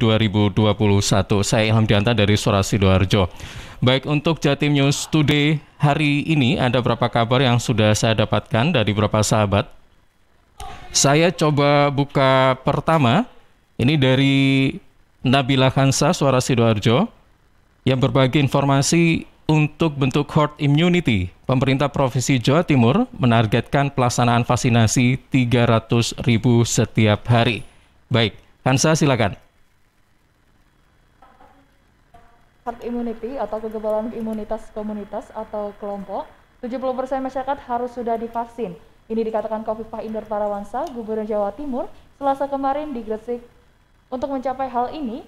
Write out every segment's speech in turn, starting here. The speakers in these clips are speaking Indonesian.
2021. Saya Ilham Dianta dari Suara Sidoarjo. Baik, untuk Jatim News Today hari ini ada beberapa kabar yang sudah saya dapatkan dari beberapa sahabat. Saya coba buka pertama, ini dari Nabila Khansa, Suara Sidoarjo, yang berbagi informasi untuk bentuk herd immunity. Pemerintah Provinsi Jawa Timur menargetkan pelaksanaan vaksinasi 300.000 setiap hari. Baik, Hansa silakan. Herd immunity atau kekebalan imunitas komunitas atau kelompok, 70% masyarakat harus sudah divaksin. Ini dikatakan Khofifah Indar Parawansa, Gubernur Jawa Timur, Selasa kemarin di Gresik. Untuk mencapai hal ini,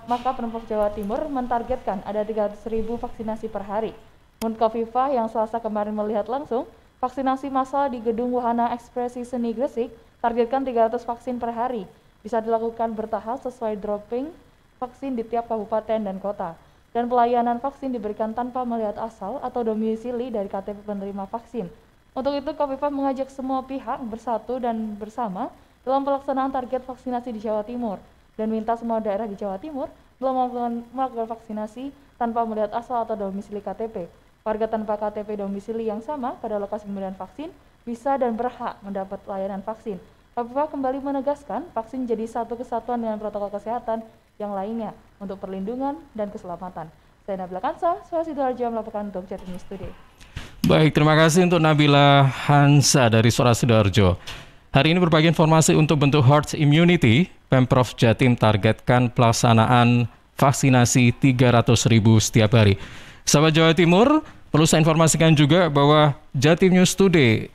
maka Pemprov Jawa Timur mentargetkan ada 300.000 vaksinasi per hari. Menurut Khofifah yang Selasa kemarin melihat langsung, vaksinasi massal di Gedung Wahana Ekspresi Seni Gresik targetkan 300 vaksin per hari. Bisa dilakukan bertahap sesuai dropping vaksin di tiap kabupaten dan kota. Dan pelayanan vaksin diberikan tanpa melihat asal atau domisili dari KTP penerima vaksin. Untuk itu, Khofifah mengajak semua pihak bersatu dan bersama dalam pelaksanaan target vaksinasi di Jawa Timur dan minta semua daerah di Jawa Timur belum melakukan vaksinasi tanpa melihat asal atau domisili KTP. Warga tanpa KTP domisili yang sama pada lokasi pemberian vaksin bisa dan berhak mendapat layanan vaksin. Khofifah kembali menegaskan vaksin jadi satu kesatuan dengan protokol kesehatan yang lainnya untuk perlindungan dan keselamatan. Saya Nabila Khansa, Suara Sidoarjo melaporkan untuk Jatim News Today. Baik, terima kasih untuk Nabila Hansa dari Suara Sidoarjo. Hari ini berbagi informasi untuk bentuk herd immunity. Pemprov Jatim targetkan pelaksanaan vaksinasi 300.000 setiap hari. Sahabat Jawa Timur, perlu saya informasikan juga bahwa Jatim News Today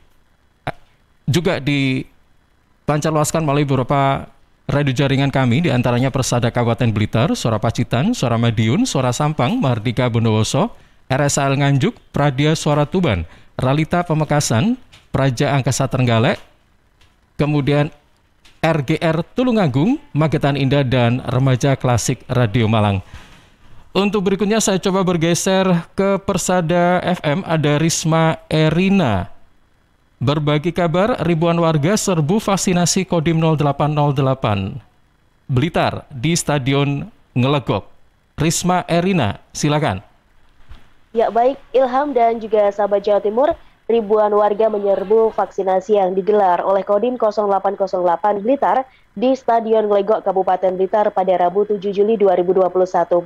juga dipancarluaskan melalui beberapa radio jaringan kami, diantaranya Persada Kabupaten Blitar, Suara Pacitan, Suara Madiun, Suara Sampang, Mardika Bondowoso, RSAL Nganjuk, Pradia Suara Tuban, Ralita Pamekasan, Praja Angkasa Trenggalek, kemudian RGR Tulungagung, Magetan Indah, dan Remaja Klasik Radio Malang. Untuk berikutnya saya coba bergeser ke Persada FM, ada Risma Erina. Berbagi kabar, ribuan warga serbu vaksinasi Kodim 0808 Blitar di Stadion Ngelegok. Risma Erina, silakan. Ya baik, Ilham dan juga sahabat Jawa Timur, ribuan warga menyerbu vaksinasi yang digelar oleh Kodim 0808 Blitar di Stadion Ngelegok Kabupaten Blitar pada Rabu 7 Juli 2021.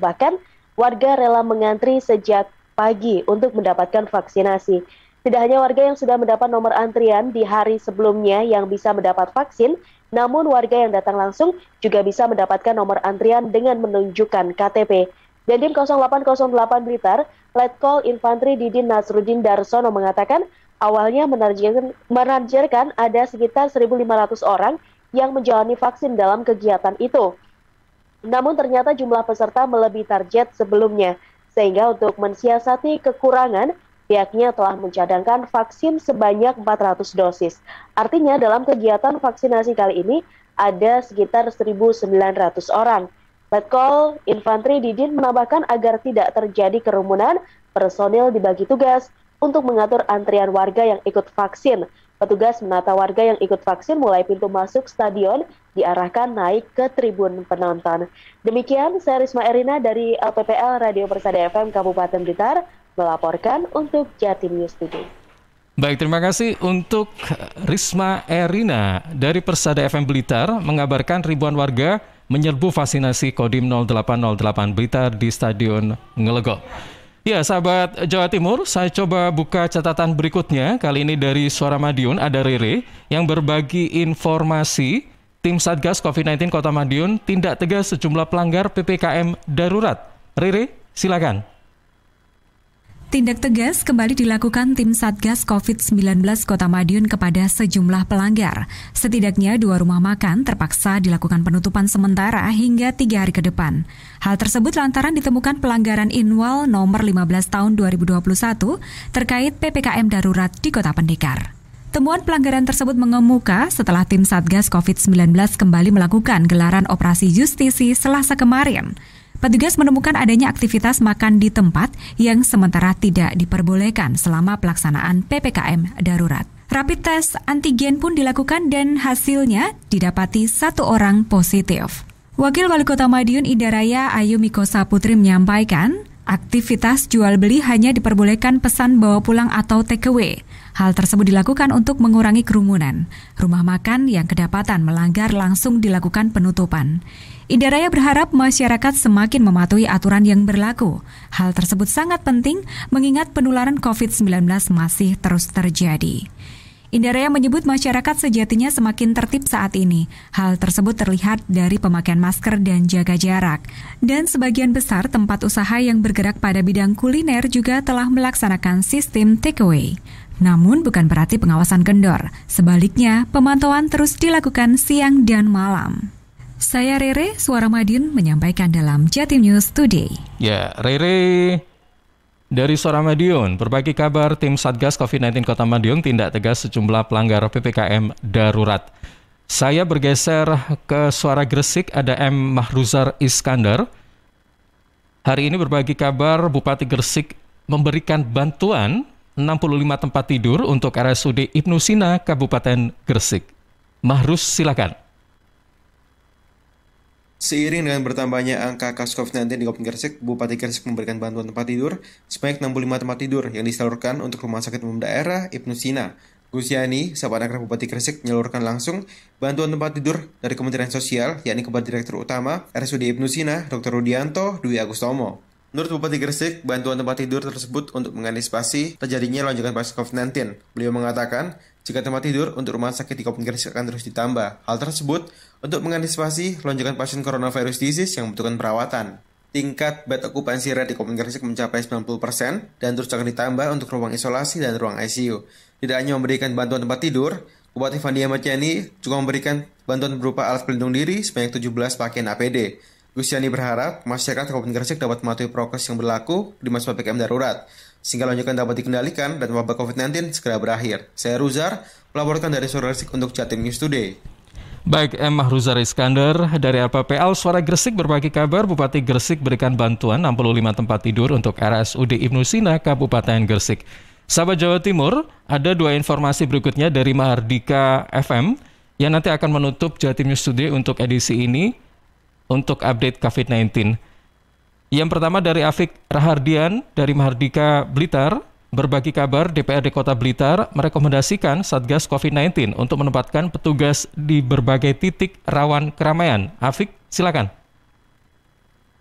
Bahkan warga rela mengantri sejak pagi untuk mendapatkan vaksinasi. Tidak hanya warga yang sudah mendapat nomor antrian di hari sebelumnya yang bisa mendapat vaksin, namun warga yang datang langsung juga bisa mendapatkan nomor antrian dengan menunjukkan KTP. Dandim 0808 Blitar, Letkol Infantri Didin Nasruddin Darsono mengatakan awalnya menargetkan ada sekitar 1.500 orang yang menjalani vaksin dalam kegiatan itu. Namun ternyata jumlah peserta melebihi target sebelumnya, sehingga untuk mensiasati kekurangan, pihaknya telah mencadangkan vaksin sebanyak 400 dosis. Artinya dalam kegiatan vaksinasi kali ini ada sekitar 1.900 orang. Letkol Infantri Didin menambahkan agar tidak terjadi kerumunan, personil dibagi tugas untuk mengatur antrian warga yang ikut vaksin. Petugas menata warga yang ikut vaksin mulai pintu masuk stadion diarahkan naik ke tribun penonton. Demikian, saya Risma Erina dari LPPL Radio Persada FM Kabupaten Blitar melaporkan untuk Jatim News Today. Baik, terima kasih untuk Risma Erina dari Persada FM Blitar mengabarkan ribuan warga menyerbu vaksinasi Kodim 0808 Blitar di Stadion Ngelegok. Ya, sahabat Jawa Timur, saya coba buka catatan berikutnya. Kali ini dari Suara Madiun ada Rere yang berbagi informasi tim Satgas COVID-19 Kota Madiun tindak tegas sejumlah pelanggar PPKM darurat. Rere, silakan. Tindak tegas kembali dilakukan tim Satgas COVID-19 Kota Madiun kepada sejumlah pelanggar. Setidaknya 2 rumah makan terpaksa dilakukan penutupan sementara hingga 3 hari ke depan. Hal tersebut lantaran ditemukan pelanggaran Inwal nomor 15 tahun 2021 terkait PPKM darurat di Kota Pendekar. Temuan pelanggaran tersebut mengemuka setelah tim Satgas COVID-19 kembali melakukan gelaran operasi justisi Selasa kemarin. Petugas menemukan adanya aktivitas makan di tempat yang sementara tidak diperbolehkan selama pelaksanaan PPKM darurat. Rapid test antigen pun dilakukan dan hasilnya didapati 1 orang positif. Wakil Wali Kota Madiun Indaraya Ayu Miko Saputri menyampaikan, aktivitas jual beli hanya diperbolehkan pesan bawa pulang atau take away. Hal tersebut dilakukan untuk mengurangi kerumunan. Rumah makan yang kedapatan melanggar langsung dilakukan penutupan. Indaraya berharap masyarakat semakin mematuhi aturan yang berlaku. Hal tersebut sangat penting mengingat penularan COVID-19 masih terus terjadi. Indaraya menyebut masyarakat sejatinya semakin tertib saat ini. Hal tersebut terlihat dari pemakaian masker dan jaga jarak. Dan sebagian besar tempat usaha yang bergerak pada bidang kuliner juga telah melaksanakan sistem takeaway. Namun bukan berarti pengawasan kendor. Sebaliknya, pemantauan terus dilakukan siang dan malam. Saya Rere, Suara Madiun menyampaikan dalam Jatim News Today. Ya, Rere dari Suara Madiun, berbagi kabar tim Satgas COVID-19 Kota Madiun tindak tegas sejumlah pelanggar PPKM darurat. Saya bergeser ke Suara Gresik, ada M. Mahruzar Iskandar. Hari ini berbagi kabar Bupati Gresik memberikan bantuan 65 tempat tidur untuk RSUD Ibnu Sina, Kabupaten Gresik. Mahruz, silakan. Seiring dengan bertambahnya angka kasus COVID-19 di Kabupaten Gresik, Bupati Gresik memberikan bantuan tempat tidur sebanyak 65 tempat tidur yang disalurkan untuk Rumah Sakit Umum Daerah Ibnu Sina. Gus Yani, sahabat akrab Bupati Gresik, menyalurkan langsung bantuan tempat tidur dari Kementerian Sosial, yakni kepada Direktur Utama RSUD Ibnu Sina, Dr. Rudianto Dwi Agustomo. Menurut Bupati Gresik, bantuan tempat tidur tersebut untuk mengantisipasi terjadinya lonjakan kasus COVID-19. Beliau mengatakan, jika tempat tidur untuk rumah sakit di Kabupaten Gresik akan terus ditambah. Hal tersebut untuk mengantisipasi lonjakan pasien coronavirus disease yang membutuhkan perawatan. Tingkat bed occupancy rate di Kabupaten Gresik mencapai 90% dan terus akan ditambah untuk ruang isolasi dan ruang ICU. Tidak hanya memberikan bantuan tempat tidur, Bupati Fandi Ahmad Yani juga memberikan bantuan berupa alat pelindung diri sebanyak 17 pakaian APD. Gus Yani berharap masyarakat Kabupaten Gresik dapat mematuhi prokes yang berlaku di masa PPKM darurat, sehingga lonjakan dapat dikendalikan dan wabah COVID-19 segera berakhir. Saya Ruzar, melaporkan dari Suara Gresik untuk Jatim News Today. Baik, M. Mahruzar Iskandar dari LPPL Suara Gresik berbagi kabar Bupati Gresik berikan bantuan 65 tempat tidur untuk RSUD Ibnu Sina, Kabupaten Gresik. Sahabat Jawa Timur, ada dua informasi berikutnya dari Mahardika FM yang nanti akan menutup Jatim News Today untuk edisi ini untuk update COVID-19. Yang pertama dari Afik Rahardian dari Mahardika Blitar, berbagi kabar DPRD Kota Blitar merekomendasikan Satgas COVID-19 untuk menempatkan petugas di berbagai titik rawan keramaian. Afik, silakan.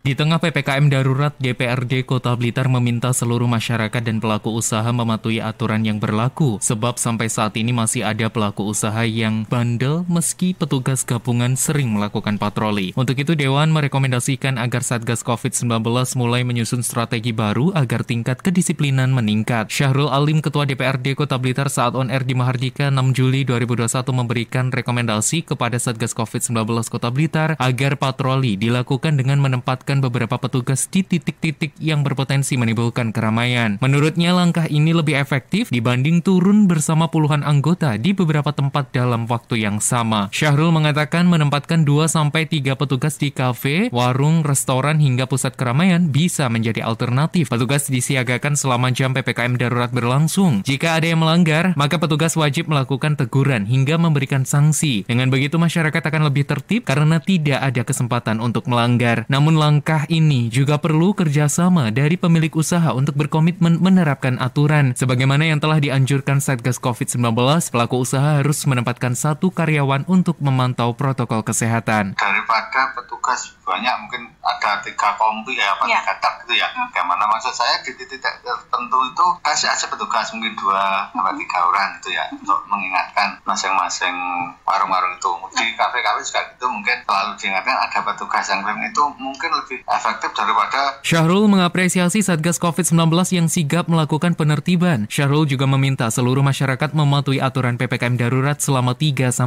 Di tengah PPKM darurat, DPRD Kota Blitar meminta seluruh masyarakat dan pelaku usaha mematuhi aturan yang berlaku, sebab sampai saat ini masih ada pelaku usaha yang bandel meski petugas gabungan sering melakukan patroli. Untuk itu, Dewan merekomendasikan agar Satgas COVID-19 mulai menyusun strategi baru agar tingkat kedisiplinan meningkat. Syahrul Alim, Ketua DPRD Kota Blitar saat on air di Mahardika 6 Juli 2021 memberikan rekomendasi kepada Satgas COVID-19 Kota Blitar agar patroli dilakukan dengan menempatkan beberapa petugas di titik-titik yang berpotensi menimbulkan keramaian. Menurutnya, langkah ini lebih efektif dibanding turun bersama puluhan anggota di beberapa tempat dalam waktu yang sama. Syahrul mengatakan menempatkan 2-3 petugas di kafe, warung, restoran hingga pusat keramaian bisa menjadi alternatif. Petugas disiagakan selama jam PPKM darurat berlangsung. Jika ada yang melanggar, maka petugas wajib melakukan teguran hingga memberikan sanksi. Dengan begitu, masyarakat akan lebih tertib karena tidak ada kesempatan untuk melanggar. Namun langkah ini juga perlu kerjasama dari pemilik usaha untuk berkomitmen menerapkan aturan. Sebagaimana yang telah dianjurkan Satgas COVID-19, pelaku usaha harus menempatkan 1 karyawan untuk memantau protokol kesehatan. Daripada petugas banyak, mungkin ada 3 kompi ya, 3 tak gitu ya. Bagaimana maksud saya di titik tertentu itu kasih aja petugas mungkin 2-3 orang gitu ya, untuk mengingatkan masing-masing warung-warung itu. Di kafe-kafe juga gitu, mungkin selalu diingatkan ada petugas yang itu mungkin lebih efektif daripada. Syahrul mengapresiasi Satgas COVID-19 yang sigap melakukan penertiban. Syahrul juga meminta seluruh masyarakat mematuhi aturan PPKM darurat selama 3-20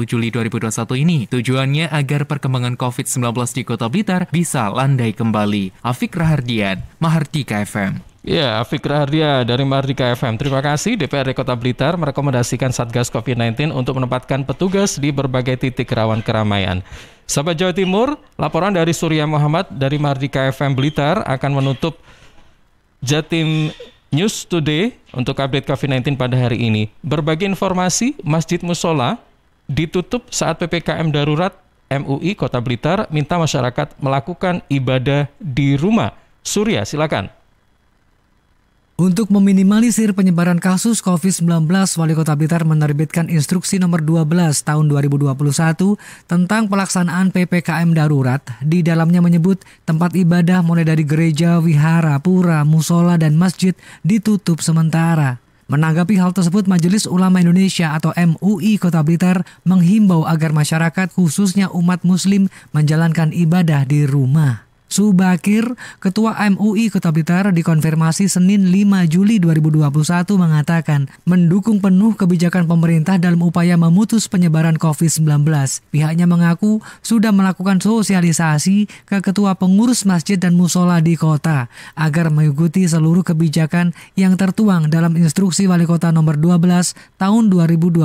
Juli 2021 ini. Tujuannya agar perkembangan COVID-19 di Kota Blitar bisa landai kembali. Afik Rahardian, Mahardika FM. Ya, Afik Rahardian dari Mahardika FM. Terima kasih. DPRD Kota Blitar merekomendasikan Satgas COVID-19 untuk menempatkan petugas di berbagai titik rawan keramaian. Sahabat Jawa Timur, laporan dari Surya Muhammad dari Mahardika FM Blitar akan menutup Jatim News Today untuk update COVID-19 pada hari ini. Berbagi informasi, Masjid Musola ditutup saat PPKM darurat MUI Kota Blitar minta masyarakat melakukan ibadah di rumah. Surya, silakan. Untuk meminimalisir penyebaran kasus COVID-19, Wali Kota Blitar menerbitkan instruksi nomor 12 tahun 2021 tentang pelaksanaan PPKM darurat. Di dalamnya menyebut tempat ibadah mulai dari gereja, wihara, pura, musola, dan masjid ditutup sementara. Menanggapi hal tersebut, Majelis Ulama Indonesia atau MUI Kota Blitar menghimbau agar masyarakat khususnya umat muslim menjalankan ibadah di rumah. Subakir, Ketua MUI Kota Blitar dikonfirmasi Senin 5 Juli 2021 mengatakan mendukung penuh kebijakan pemerintah dalam upaya memutus penyebaran COVID-19. Pihaknya mengaku sudah melakukan sosialisasi ke ketua pengurus masjid dan musola di kota agar mengikuti seluruh kebijakan yang tertuang dalam instruksi Wali Kota nomor 12 tahun 2021.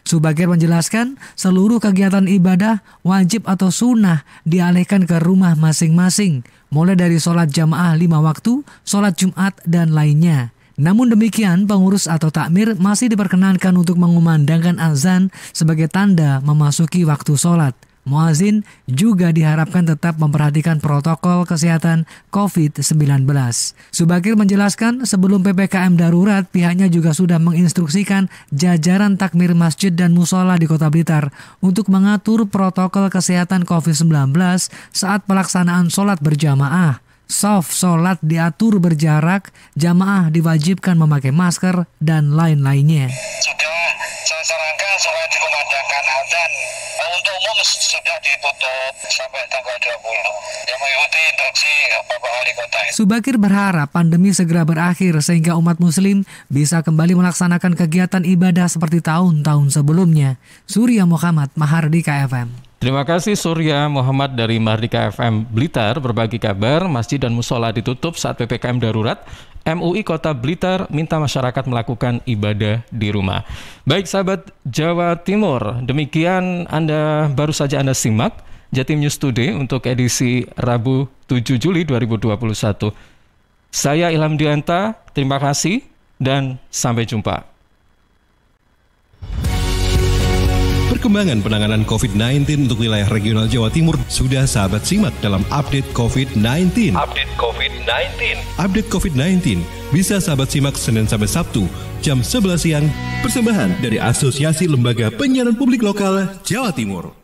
Subakir menjelaskan seluruh kegiatan ibadah wajib atau sunnah dialihkan ke rumah masing-masing, mulai dari sholat jamaah 5 waktu, sholat Jumat, dan lainnya. Namun demikian, pengurus atau takmir masih diperkenankan untuk mengumandangkan azan sebagai tanda memasuki waktu sholat. Muazin juga diharapkan tetap memperhatikan protokol kesehatan COVID-19. Subakir menjelaskan sebelum PPKM darurat, pihaknya juga sudah menginstruksikan jajaran takmir masjid dan musola di Kota Blitar untuk mengatur protokol kesehatan COVID-19 saat pelaksanaan sholat berjamaah. Shaf sholat diatur berjarak, jamaah diwajibkan memakai masker, dan lain-lainnya. Sudah saya sarankan supaya dikumandangkan azan. Untuk umum sudah ditutup sampai tanggal 20 yang mengikuti instruksi Bapak Wali Kota. Subakir berharap pandemi segera berakhir sehingga umat muslim bisa kembali melaksanakan kegiatan ibadah seperti tahun-tahun sebelumnya. Surya Muhammad, Mahardika FM. Terima kasih Surya Muhammad dari Mahardika FM Blitar berbagi kabar masjid dan musola ditutup saat PPKM darurat. MUI Kota Blitar minta masyarakat melakukan ibadah di rumah. Baik sahabat Jawa Timur, demikian baru saja Anda simak Jatim News Today untuk edisi Rabu 7 Juli 2021. Saya Ilham Dianta, terima kasih dan sampai jumpa. Perkembangan penanganan COVID-19 untuk wilayah regional Jawa Timur sudah sahabat simak dalam Update COVID-19. Update COVID-19 bisa sahabat simak Senin sampai Sabtu jam 11 siang. Persembahan dari Asosiasi Lembaga Penyiaran Publik Lokal Jawa Timur.